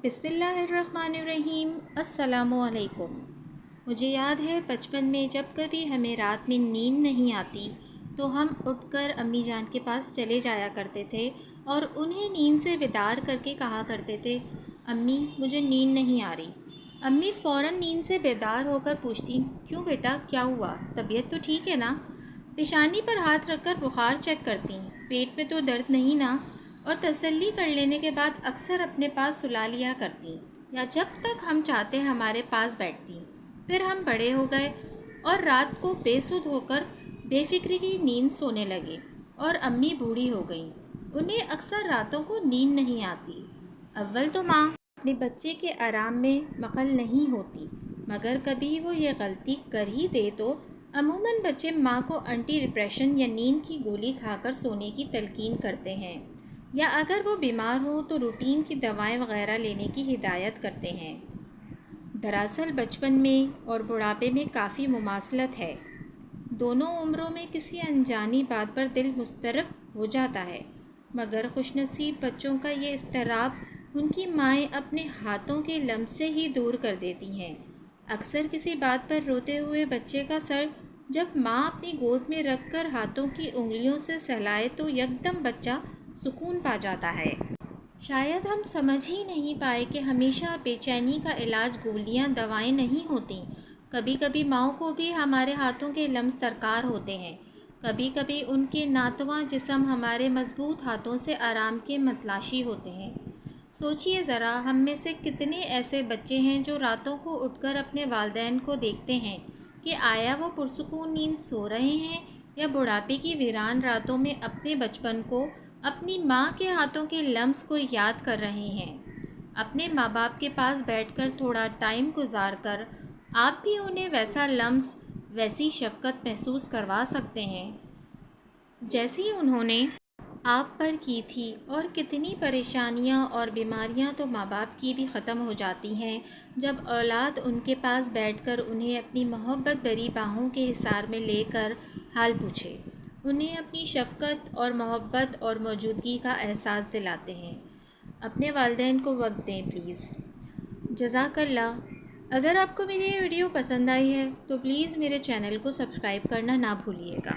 بسم اللہ الرحمن الرحیم۔ السلام علیکم۔ مجھے یاد ہے بچپن میں جب کبھی ہمیں رات میں نیند نہیں آتی تو ہم اٹھ کر امی جان کے پاس چلے جایا کرتے تھے اور انہیں نیند سے بیدار کر کے کہا کرتے تھے، امی مجھے نیند نہیں آ رہی۔ امی فوراً نیند سے بیدار ہو کر پوچھتی، کیوں بیٹا کیا ہوا، طبیعت تو ٹھیک ہے نا؟ پیشانی پر ہاتھ رکھ کر بخار چیک کرتی، پیٹ میں تو درد نہیں نا؟ اور تسلی کر لینے کے بعد اکثر اپنے پاس سلا لیا کرتی یا جب تک ہم چاہتے ہمارے پاس بیٹھتی۔ پھر ہم بڑے ہو گئے اور رات کو بے سدھ ہو کر بے فکری کی نیند سونے لگے اور امی بوڑھی ہو گئیں، انہیں اکثر راتوں کو نیند نہیں آتی۔ اول تو ماں اپنے بچے کے آرام میں مخل نہیں ہوتی، مگر کبھی وہ یہ غلطی کر ہی دے تو عموماً بچے ماں کو اینٹی ڈپریشن یا نیند کی گولی کھا کر سونے کی تلقین کرتے ہیں، یا اگر وہ بیمار ہو تو روٹین کی دوائیں وغیرہ لینے کی ہدایت کرتے ہیں۔ دراصل بچپن میں اور بڑھاپے میں کافی مماثلت ہے، دونوں عمروں میں کسی انجانی بات پر دل مضطرب ہو جاتا ہے، مگر خوش نصیب بچوں کا یہ اضطراب ان کی مائیں اپنے ہاتھوں کے لمس سے ہی دور کر دیتی ہیں۔ اکثر کسی بات پر روتے ہوئے بچے کا سر جب ماں اپنی گود میں رکھ کر ہاتھوں کی انگلیوں سے سہلائے تو یکدم بچہ سکون پا جاتا ہے۔ شاید ہم سمجھ ہی نہیں پائے کہ ہمیشہ بے چینی کا علاج گولیاں دوائیں نہیں ہوتیں، کبھی کبھی ماؤں کو بھی ہمارے ہاتھوں کے لمس درکار ہوتے ہیں، کبھی کبھی ان کے ناتواں جسم ہمارے مضبوط ہاتھوں سے آرام کے متلاشی ہوتے ہیں۔ سوچئے ذرا، ہم میں سے کتنے ایسے بچے ہیں جو راتوں کو اٹھ کر اپنے والدین کو دیکھتے ہیں کہ آیا وہ پرسکون نیند سو رہے ہیں یا بڑھاپے کی ویران راتوں میں اپنے بچپن کو، اپنی ماں کے ہاتھوں کے لمس کو یاد کر رہے ہیں۔ اپنے ماں باپ کے پاس بیٹھ کر تھوڑا ٹائم گزار کر آپ بھی انہیں ویسا لمس، ویسی شفقت محسوس کروا سکتے ہیں جیسی انہوں نے آپ پر کی تھی، اور کتنی پریشانیاں اور بیماریاں تو ماں باپ کی بھی ختم ہو جاتی ہیں جب اولاد ان کے پاس بیٹھ کر انہیں اپنی محبت بھری باہوں کے حصار میں لے کر حال پوچھے، انہیں اپنی شفقت اور محبت اور موجودگی کا احساس دلاتے ہیں۔ اپنے والدین کو وقت دیں پلیز۔ جزاک اللہ۔ اگر آپ کو میری یہ ویڈیو پسند آئی ہے تو پلیز میرے چینل کو سبسکرائب کرنا نہ بھولیے گا۔